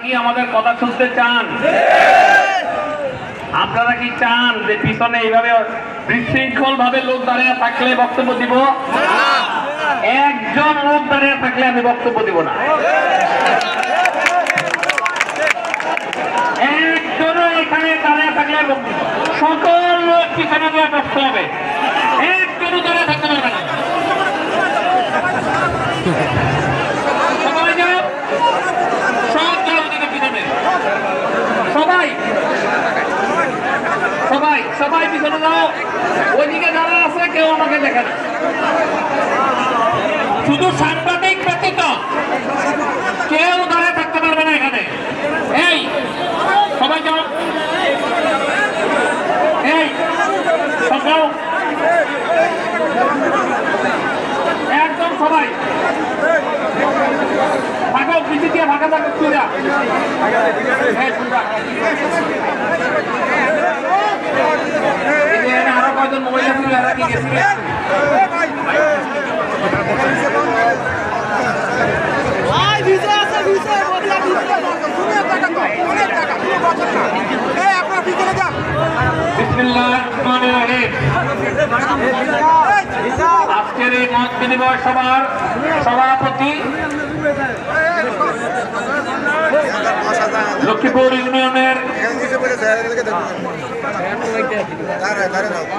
কি আমাদের কথা শুনতে চান? আপনারা কি চান যে পিছনে এইভাবে বিশৃঙ্খল ভাবে লোক দাঁড়িয়ে থাকলে বক্তব্য দিব? একজন লোক দাঁড়িয়ে থাকলে আমি বক্তব্য দিব না। একজনও এখানে দাঁড়িয়ে থাকলে সকল লোক পিছনে দিয়ে বসতে হবে, একজনও দাঁড়িয়ে থাকতে পারবে না। সবাই পিছনে যাও, ওইদিকে যারা আছে কেউ আমাকে দেখে না, শুধু সাংবাদিক ব্যতীত কেউ দাঁড়িয়ে থাকতে পারবে না এখানে। এই সবাই যাও, এই সবাই একদম সবাই ভাগো, পিছিয়ে দিয়ে ভাগা থাকো তুইরা। আরো কয়জন মহিলা ছিল এরা কি গেছিল? আজকের এই মত বিনিময় সভার সভাপতি লক্ষ্মীপুর ইউনিয়নের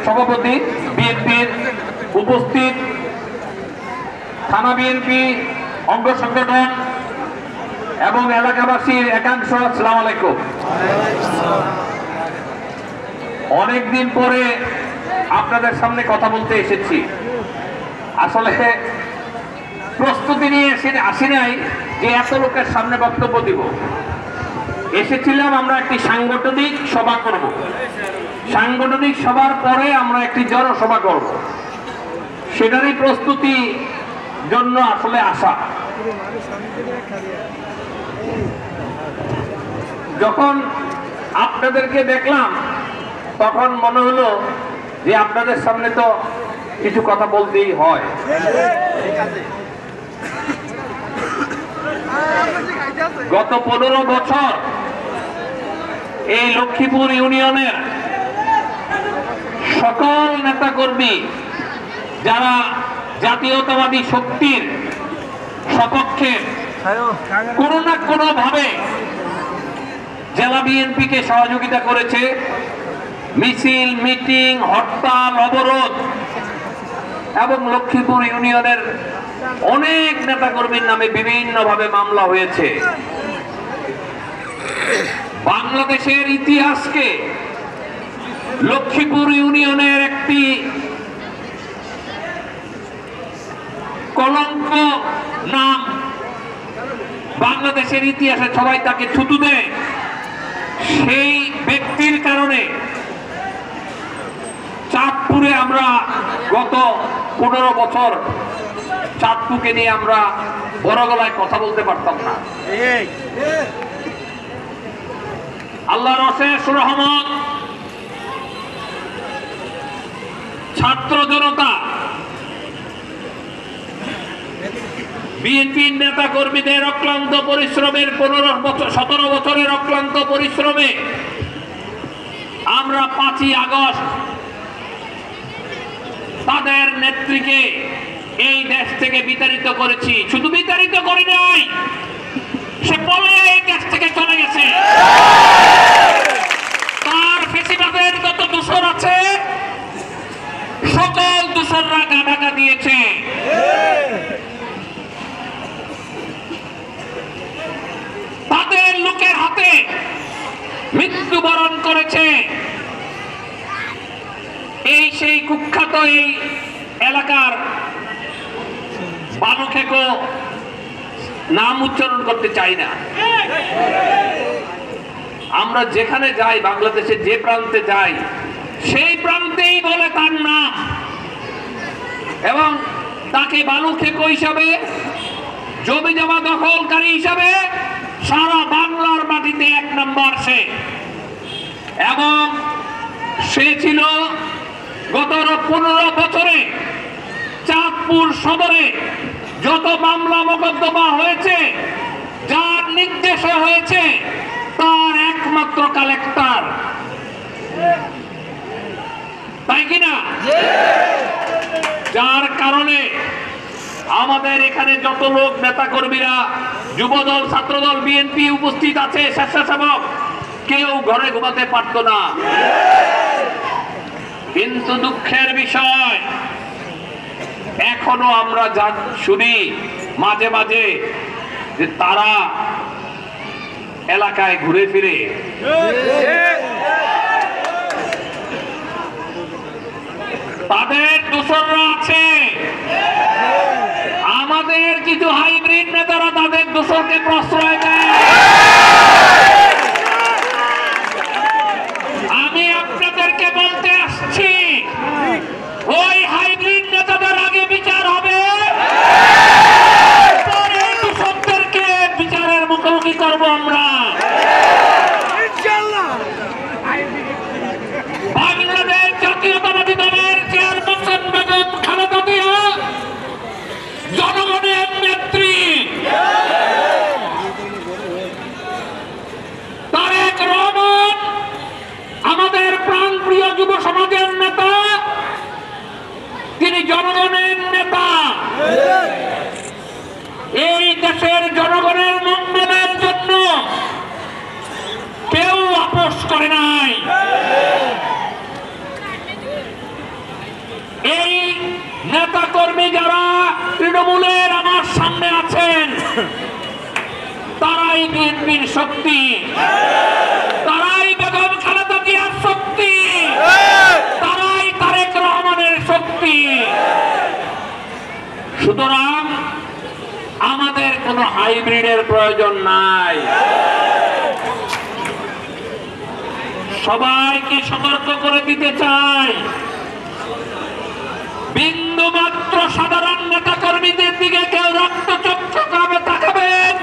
সভাপতি বিএনপির উপস্থিত থানা বিএনপি অঙ্গ সংগঠন এবং এলাকাবাসীর একাংশ, আসসালামু আলাইকুম। অনেকদিন পরে আপনাদের সামনে কথা বলতে এসেছি। আসলে প্রস্তুতি নিয়ে আসি নাই যে এত লোকের সামনে বক্তব্য দিব। এসেছিলাম আমরা একটি সাংগঠনিক সভা করব, সাংগঠনিক সভার পরে আমরা একটি জনসভা করব, সেটারই প্রস্তুতি জন্য আসলে আসা। যখন আপনাদেরকে দেখলাম তখন মনে হলো যে আপনাদের সামনে তো কিছু কথা বলতেই হয়। গত 15 বছর এই লক্ষ্মীপুর ইউনিয়নের সকল নেতাকর্মী যারা জাতীয়তাবাদী শক্তির সপক্ষে কোনো না কোনো ভাবে জেলা বিএনপিকে সহযোগিতা করেছে, মিছিল, মিটিং, হরতাল, অবরোধ এবং লক্ষ্মীপুর ইউনিয়নের অনেক নেতাকর্মীর নামে বিভিন্নভাবে মামলা হয়েছে। বাংলাদেশের ইতিহাসকে লক্ষ্মীপুর ইউনিয়নের একটি কলঙ্ক নাম, বাংলাদেশের ইতিহাসে সবাই তাকে থুতু দেয়। সেই ব্যক্তির কারণে চাঁদপুরে আমরা গত 15 বছর চাঁদপুরকে নিয়ে আমরা বড় গলায় কথা বলতে পারতাম না। আল্লাহর অশেষ রহমত, ছাত্র জনতা, বিএনপির নেতা কর্মীদের অক্লান্ত পরিশ্রমের 17 বছরের অক্লান্ত পরিশ্রমে আমরা 5ই আগস্ট তাদের নেত্রীকে এই দেশ থেকে বিতাড়িত করেছি। শুধু বিতাড়িত করি নাই, সে বলে এই দেশ থেকে চলে গেছে। তার ফেসিবাদের যত দূষণ আছে সকল দূষণরা গাঁডাকা দিয়েছে। তাদের লোকের হাতে মৃত্যুবরণ করেছে। এই সেই কুখ্যাত এই এলাকার বালুখেকো নাম উচ্চারণ করতে চাই না। আমরা যেখানে যাই, বাংলাদেশের যে প্রান্তে যাই, সেই প্রান্তেই বলে তার নাম এবং তাকে বালুখেকো হিসাবে, জমি জমা দখলকারী হিসাবে সারা বাংলার মাটিতে 1 নম্বর সে। এবং সে ছিল গত 15 বছরে চাঁদপুর সদরে যত মামলা মোকদ্দমা হয়েছে, যার নির্দেশে হয়েছে তার একমাত্র কালেক্টর, তাই কিনা? যার কারণে আমাদের এখানে যত লোক নেতা কর্মীরা, যুবদল, ছাত্রদল, বিএনপি উপস্থিত আছে, স্বেচ্ছাসেবক, কেউ ঘরে ঘুমাতে পারত না। কিন্তু দুঃখের বিষয়, এখনো আমরা শুনি মাঝে মাঝে যে তারা এলাকায় ঘুরে ফিরে তাদের দোসররা আছে। আমাদের কিছু হাইব্রিড নেতারা তাদের দোসরকে প্রশ্রয় দেয়। আমি আপনাদেরকে বলতে আসছি, ওই হাইব্রিড নেতাদের আগে বিচার হবে, পরে দোসরদেরকে বিচারের মুখোমুখি করবো আমরা। বাংলাদেশ জাতীয়তাবাদী দলের চেয়ারপারসন বেগম খালেদা জিয়া জনগণের নেত্রী, তারেক রহমান আমাদের প্রাণপ্রিয় যুব সমাজের নেতা, তিনি জনগণের নেতা। এই দেশের জনগণের মঙ্গলের জন্য কেউ আপোষ করে নাই। এই নেতা কর্মী যারা তৃণমূলের আমার সামনে আছেন, তারাই বিএনপির শক্তি, তারাই বেগম খালেদা জিয়ার শক্তি, তারাই তারেক রহমানের শক্তি। সুতরাং আমাদের কোনো হাইব্রিডের প্রয়োজন নাই। সবাইকে সতর্ক করে দিতে চাই, বিন্দু মাত্র সাধারণ নেতা কর্মীদের দিকে কেউ রক্তচক্ষুভাবে তাকাবেন,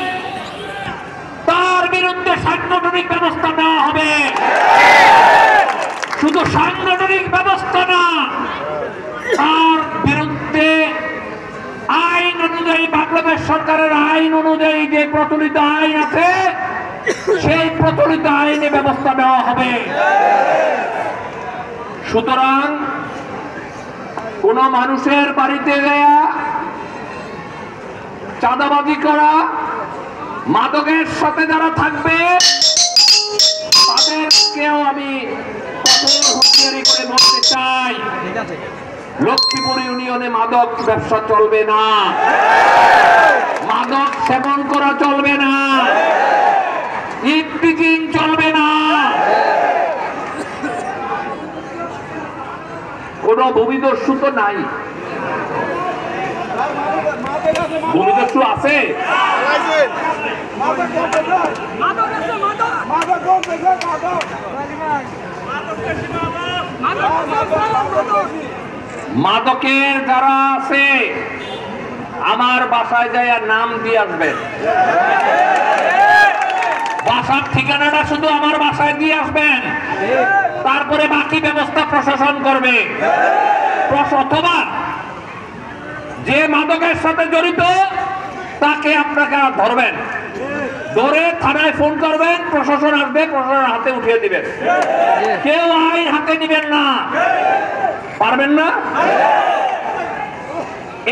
তার বিরুদ্ধে সাংগঠনিক ব্যবস্থা নেওয়া হবে। শুধু সাংগঠনিক ব্যবস্থা না, তার বিরুদ্ধে আইন অনুযায়ী, বাংলাদেশ সরকারের আইন অনুযায়ী যে প্রচলিত আইন আছে, সেই প্রচলিত আইনে ব্যবস্থা নেওয়া হবে। সুতরাং কোন মানুষের বাড়িতে গিয়া চাঁদাবাজি করা, মাদকের সাথে যারা থাকবে, তাদেরকেও আমি কঠোর হুঁশিয়ারি করে বলতে চাই, লক্ষ্মীপুর ইউনিয়নে মাদক ব্যবসা চলবে না, মাদক সেবন করা চলবে না, ইফটিজিং চলবে না। কোন ভূমিদস্যু তো নাই? ভূমিদস্যু আছে? মাদকের যারা আছে, আমার বাসায় যায় নাম দিয়ে আসবেন, বাসার ঠিকানাটা শুধু আমার বাসায় দিয়ে আসবেন, তারপরে বাকি ব্যবস্থা প্রশাসন করবে। অথবা যে মাদকের সাথে জড়িত তাকে আপনারা ধরবেন, ধরে থানায় ফোন করবেন, প্রশাসন আসবে, প্রশাসনের হাতে উঠিয়ে দিবেন। কেউ আইন হাতে নিবেন না, পারবেন না।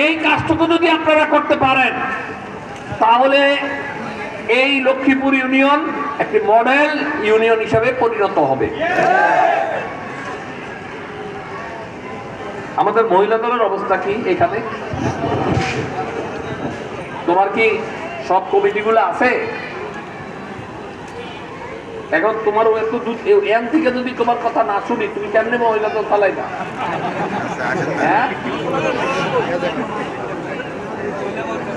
এই কাজটুকু যদি আপনারা করতে পারেন, তাহলে এই লক্ষ্মীপুর ইউনিয়ন একটি মডেল ইউনিয়ন হিসাবে পরিণত হবে। আমাদের মহিলা দলের অবস্থা কি? এখানে তোমার কি সব কমিটিগুলো আছে? এখন তোমার এন থেকে যদি তোমার কথা না শুনি, তুমি কেমনে মহিলা দল চালাইবা? হ্যাঁ,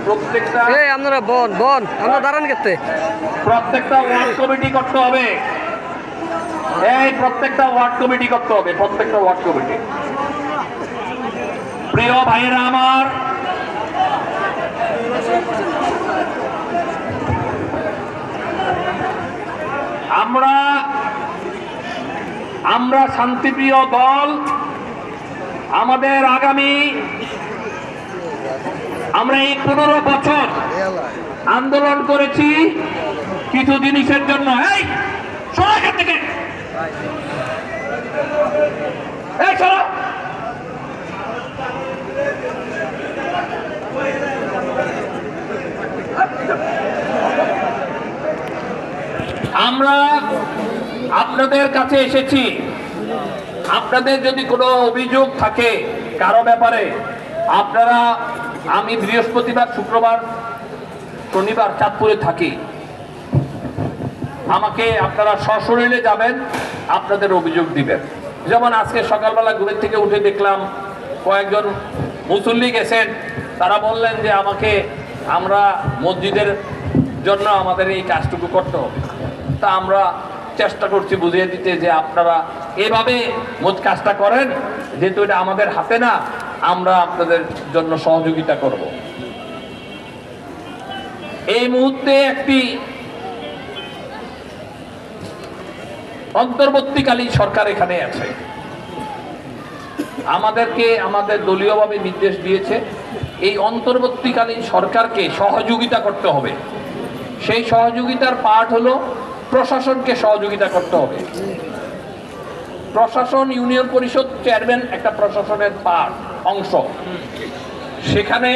প্রত্যেকটা প্রত্যেকটা ওয়ার্ড কমিটি করতে হবে। এই প্রত্যেকটা ওয়ার্ড কমিটি করতে হবে, প্রত্যেকটা ওয়ার্ড কমিটি। প্রিয় ভাইয়েরা আমার, আমরা শান্তিপ্রিয় দল, আমাদের আগামী, আমরা এই 15 বছর আন্দোলন করেছি, কিছু জিনিসের জন্য। এই সরো এখান থেকে, এই সরো। আমরা আপনাদের কাছে এসেছি, আপনাদের যদি কোনো অভিযোগ থাকে কারো ব্যাপারে, আপনারা, আমি বৃহস্পতিবার, শুক্রবার, শনিবার চাঁদপুরে থাকি, আমাকে আপনারা সশরীরে যাবেন, আপনাদের অভিযোগ দিবেন। যেমন আজকে সকালবেলা ঘুমের থেকে উঠে দেখলাম কয়েকজন মুসল্লি গেছেন, তারা বললেন যে আমাকে, আমরা মসজিদের জন্য আমাদের এই কাজটুকু করতে হবে। তা আমরা চেষ্টা করছি বুঝিয়ে দিতে যে আপনারা এভাবে কাজটা করেন, যেহেতু এটা আমাদের হাতে না, আমরা আপনাদের জন্য সহযোগিতা করব। এই মুহূর্তে একটি অন্তর্বর্তীকালীন সরকার এখানে আছে, আমাদেরকে আমাদের দলীয়ভাবে নির্দেশ দিয়েছে এই অন্তর্বর্তীকালীন সরকারকে সহযোগিতা করতে হবে। সেই সহযোগিতার পার্ট হলো প্রশাসনকে সহযোগিতা করতে হবে। প্রশাসন, ইউনিয়ন পরিষদ চেয়ারম্যান একটা প্রশাসনের পার্ট, অংশ। সেখানে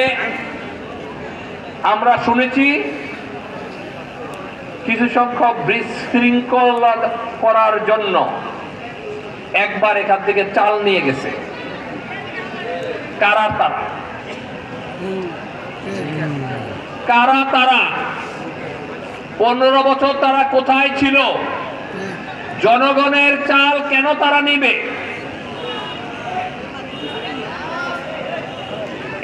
আমরা শুনেছি কিছু সংখ্যক বিশৃঙ্খলা করার জন্য একবার এখান থেকে চাল নিয়ে গেছে। কারা তারা? কারা তারা? 15 বছর তারা কোথায় ছিল? জনগণের চাল কেন তারা নিবে?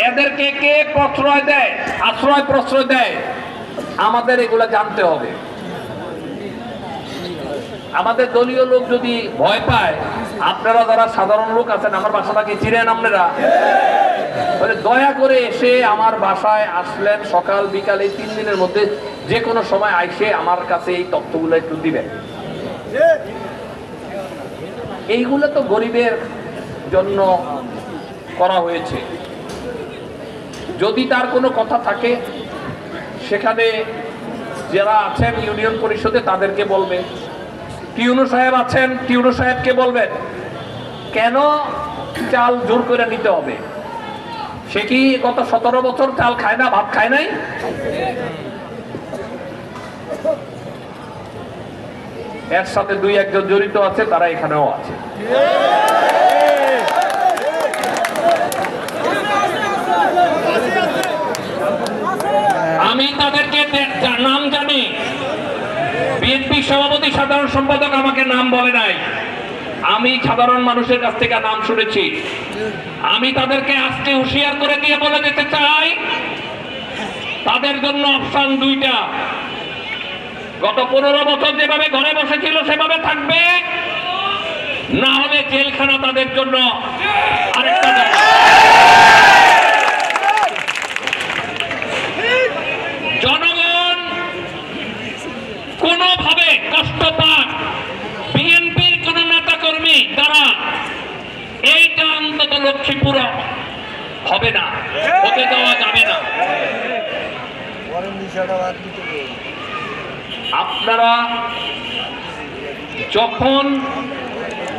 এদেরকে কে প্রশ্রয় দেয়, আশ্রয় প্রশ্রয় দেয়? আমাদের এগুলা জানতে হবে। আমাদের দলীয় লোক যদি ভয় পায়, আপনারা যারা সাধারণ লোক আছেন, আমার বাসাটাকে চিনেন আপনারা, দয়া করে এসে আমার বাসায় আসলেন সকাল বিকাল এই 3 দিনের মধ্যে যে কোনো সময় আইসে আমার কাছে এই তথ্যগুলো একটু দিবেন। এইগুলো তো গরিবের জন্য করা হয়েছে। যদি তার কোনো কথা থাকে সেখানে যারা আছেন ইউনিয়ন পরিষদে তাদেরকে বলবে, টিউনো সাহেব আছেন, টিউনো সাহেবকে বলবেন কেন চাল জোর করে নিতে হবে। সে কি গত 17 বছর চাল খায় না, ভাত খায় নাই? এর সাথে 2-1 জন জড়িত আছে, তারা এখানেও আছে। আমি তাদেরকে নাম জানি। বিএনপি সভাপতি, সাধারণ সম্পাদক আমাকে নাম বলে নাই, আমি সাধারণ মানুষের কাছ থেকে নাম শুনেছি। আমি তাদেরকে আজকে হুঁশিয়ার করে দিয়ে বলে দিতে চাই, তাদের জন্য অপশন 2টা। গত 15 বছর যেভাবে ঘরে বসেছিল সেভাবে থাকবে, না হলে জেলখানা তাদের জন্য আরেকটা জায়গা। জনগণ কোনোভাবে কষ্ট পাক, বিএনপির কোন নেতা কর্মী দ্বারা এইটা অন্তত লক্ষ্মীপুর হবে না, হতে দেওয়া যাবে না। আপনারা যখন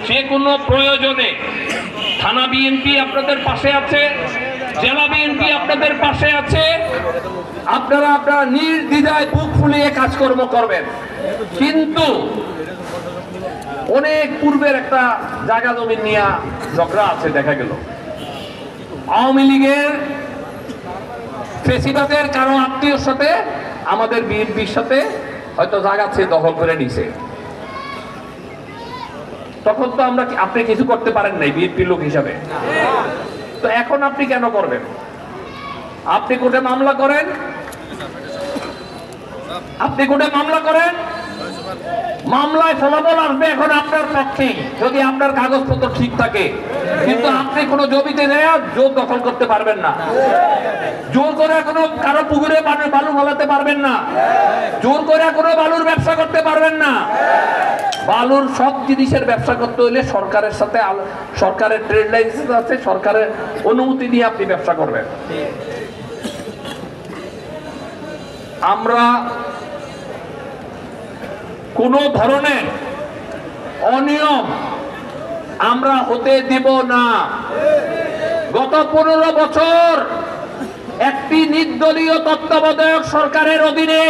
যে কোনো প্রয়োজনে, থানা বিএনপি আপনাদের পাশে আছে, জেলা বিএনপি আপনাদের পাশে আছে, আপনারা নির্দ্বিধায় বুক ফুলিয়ে কাজকর্ম করবেন। কিন্তু অনেক পূর্বের একটা জায়গা জমি নিয়ে ঝগড়া আছে, দেখা গেল আওয়ামী লীগের ফেসিবাদের কারো আত্মীয়র সাথে আমাদের বিএনপির সাথে হয়তো জায়গা দখল করে নিছে। তখন তো আমরা, আপনি কিছু করতে পারেন নাই বিএনপির লোক হিসাবে। তো এখন আপনি কেন করবেন? আপনি কোর্টে মামলা করেন, আপনি কোর্টে মামলা করেন, মামলায় ফলাফল আসবে এখন আপনার পক্ষে যদি আপনার কাগজপত্র ঠিক থাকে। কিন্তু আপনি কোনো জমিতে নেয়া জোর দখল করতে পারবেন না, জোর করে কোনো কারো পুকুরে বালু ফলাতে পারবেন না, জোর করে কোনো বালুর ব্যবসা করতে পারবেন না। বালুর সব জিনিসের ব্যবসা করতে হলে সরকারের সাথে, সরকারের ট্রেড লাইসেন্স আছে, সরকারের অনুমতি নিয়ে আপনি ব্যবসা করবেন। আমরা কোনো ধরনের অনিয়ম আমরা হতে দিব না। গত 15 বছর একটি নির্দলীয় তত্ত্বাবধায়ক সরকারের অধীনে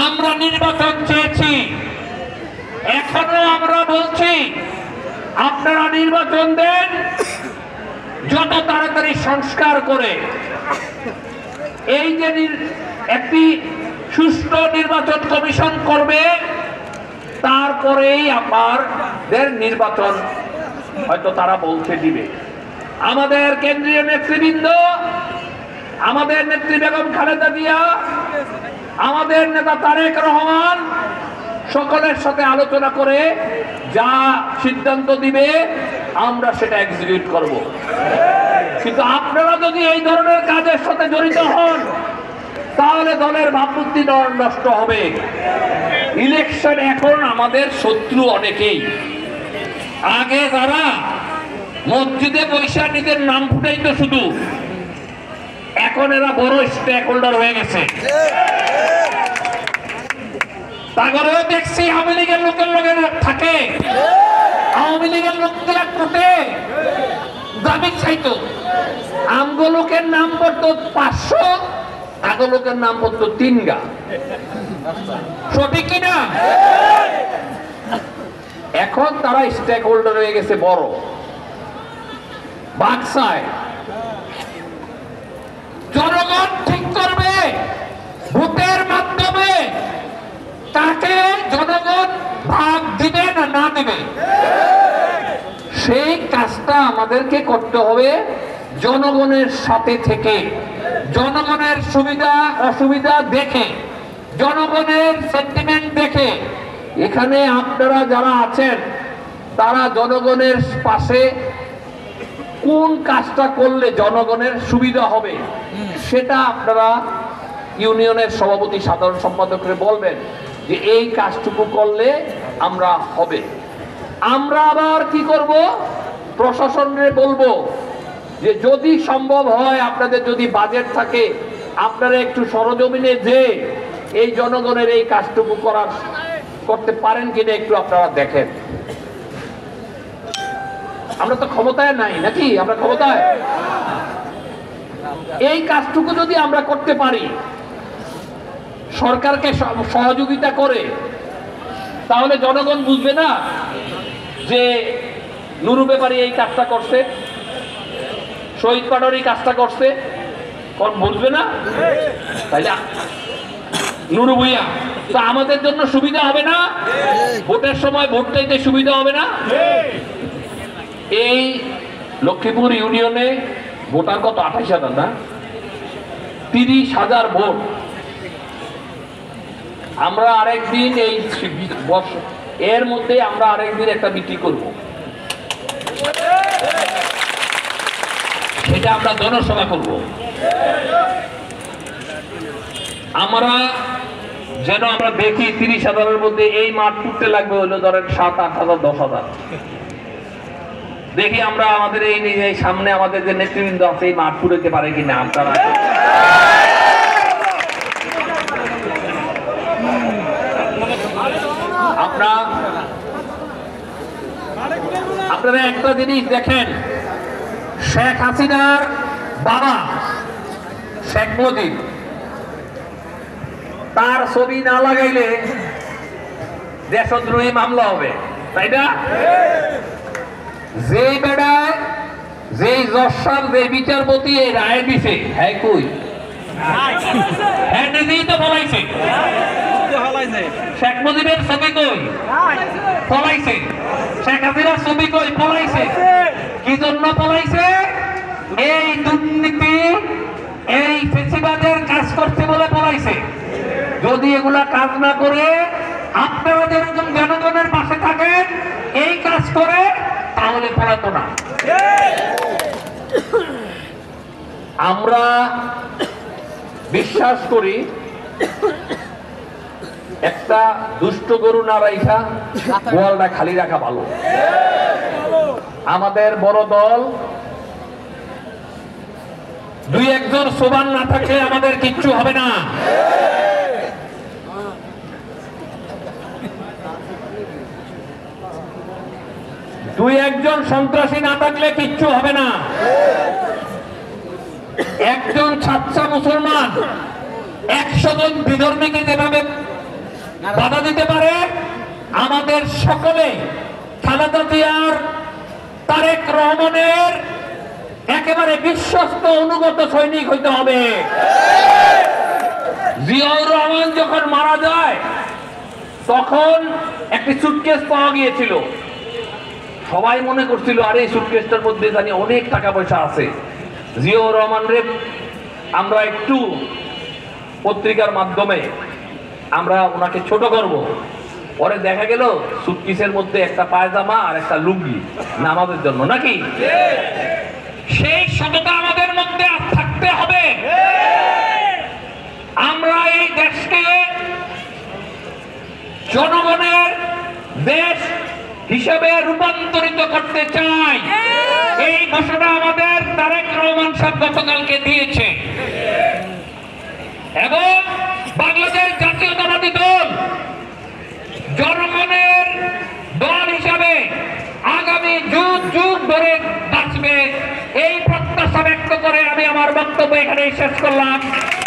আমরা নির্বাচন চেয়েছি। এখনো আমরা বলছি আপনারা নির্বাচন দেন, যত তাড়াতাড়ি সংস্কার করে এই যে একটি সুষ্ঠু নির্বাচন কমিশন করবে, তারপরেই আমাদের নির্বাচন হয়তো তারা বলতে দিবে। আমাদের কেন্দ্রীয় নেতৃবৃন্দ, আমাদের নেত্রী বেগম খালেদা জিয়া, আমাদের নেতা তারেক রহমান সকলের সাথে আলোচনা করে যা সিদ্ধান্ত দিবে আমরা সেটা এক্সিকিউট করব। কিন্তু আপনারা যদি এই ধরনের কাজের সাথে জড়িত হন তাহলে দলের ভাবমূর্তি নষ্ট হবে। ইলেকশন এখন আমাদের শত্রু অনেকেই। আগে যারা মসজিদে পয়সা নিজের নাম ফুটাইতো শুধু, এখন এরা বড় স্টেক হোল্ডার হয়ে গেছে। তাগরেও দেখছি আওয়ামী লীগের লোকের থাকে, আওয়ামী লীগের লোকরা কোটে দাবি চাইতো। আমগো লোকের নাম পড়তো 500, আগো লোকের নাম পড়তো 3 গা। সঠিক কিনা? এখন তারা স্টেক হোল্ডার হয়ে গেছে বড় বাক্সায়। জনগণ ঠিক করবে ভোটের মাধ্যমে তাকে জনগণ ভাগ দিবে না না দিবে। সেই কাজটা আমাদেরকে করতে হবে জনগণের সাথে থেকে, জনগণের সুবিধা অসুবিধা দেখে, জনগণের সেন্টিমেন্ট দেখে। এখানে আপনারা যারা আছেন তারা জনগণের পাশে কোন কাজটা করলে জনগণের সুবিধা হবে সেটা আপনারা ইউনিয়নের সভাপতি সাধারণ সম্পাদককে বলবেন যে এই কাজটুকু করলে আমরা হবে। আমরা আবার কি করব, প্রশাসনের বলবো যে যদি সম্ভব হয় আপনাদের যদি বাজেট থাকে আপনারা একটু সরজমিনে যে এই জনগণের এই কাজটুকু করতে পারেন কিনা একটু আপনারা দেখেন। আমরা তো ক্ষমতায় নাই নাকি? আমরা ক্ষমতায়, এই কাজটুকু যদি আমরা করতে পারি সরকারকে সহযোগিতা করে, তাহলে জনগণ বুঝবে না যে নুরু ব্যাপারী এই কাজটা করছে, শহীদ পাটোয়ারি কাজটা করছে, কোন বুঝবে না? তাইলে নুরু ভূঁইয়া তা আমাদের জন্য সুবিধা হবে না? ভোটের সময় ভোট চাইতে সুবিধা হবে না? এই লক্ষ্মীপুর ইউনিয়নে ভোটার কত? 28,000 না? 30,000 ভোট। আমরা আরেকদিন এই এর মধ্যে আমরা আরেকদিন একটা মিটিং করব, সেটা আমরা জনসভা করব। আমরা যেন আমরা দেখি 30,000-এর মধ্যে এই মাঠ করতে লাগবে হলো ধরেন 7-8,000, 10,000। দেখি আমরা আমাদের এই সামনে আমাদের যে নেতৃবৃন্দ আছে এই মাঠ পুরোতে পারে কিনা। আপনারা আপনারা একটা জিনিস দেখেন, শেখ হাসিনার বাবা শেখ মুজিব, তার ছবি না লাগাইলে দেশদ্রোহী মামলা হবে, তাই না? যেই বেড়ায় যেই জজ, যেই বিচারপতি এই রায় দিছে, হ্যাঁ কই হ্যাঁ নিজেই তো বলাইছে শেখ মুজিবের ছবি কই পলাইছে, শেখ হাসিনার ছবি কই পলাইছে। কি জন্য পলাইছে? এই দুর্নীতি এই ফেসিবাদের কাজ করতে বলে পলাইছে। যদি এগুলা কাজ না করে আপনারা যেরকম জনগণের পাশে থাকেন এই কাজ করে তাহলে পলাতো না। আমরা বিশ্বাস করি একটা দুষ্ট গরু না রাখা গোয়ালটা খালি রাখা ভালো। আমাদের বড় দল, 2-1 সোবান না থাকলে আমাদের কিচ্ছু হবে না। দুই একজন সন্ত্রাসী না থাকলে কিচ্ছু হবে না। একজন ছাত্র মুসলমান 100 জন বিধর্মীকে যেভাবে বাধা দিতে পারে, আমাদের সকলে খালেদা জিয়ার, তারেক রহমানের একেবারে বিশ্বস্ত অনুগত সৈনিক হইতে হবে। জিয়াউর রহমান যখন মারা যায় তখন একটি সুটকেস পাওয়া গিয়েছিল। সবাই মনে করছিল আরে এই সুটকেসটার মধ্যে জানি অনেক টাকা পয়সা আছে, জিয়াউর রহমান রে আমরা একটু পত্রিকার মাধ্যমে আমরা ওনাকে ছোট করব। পরে দেখা গেল সুটকেসের মধ্যে একটা পায়জামা আর একটা লুঙ্গি, নামাজের জন্য নাকি। সেই সততা আমাদের মধ্যে থাকতে হবে। আমরা এই দেশকে জনগণের দেশ হিসেবে রূপান্তরিত করতে চাই। এই ঘোষণা আমাদের তারেক রহমান সাহেব গতকালকে দিয়েছে এবং বাংলাদেশ জাতীয়তাবাদী দল জনগণের দল হিসাবে আগামী যুগ যুগ ধরে বাঁচবে, এই প্রত্যাশা ব্যক্ত করে আমি আমার বক্তব্য এখানে শেষ করলাম।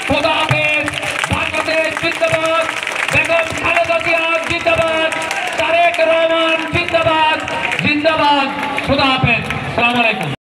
খোদা হাফেজ। বাংলাদেশ জিন্দাবাদ। বেগম খালেদা জিয়া জিন্দাবাদ। তারেক রহমান জিন্দাবাদ। জিন্দাবাদ। খোদা হাফেজ। আসসালামু আলাইকুম।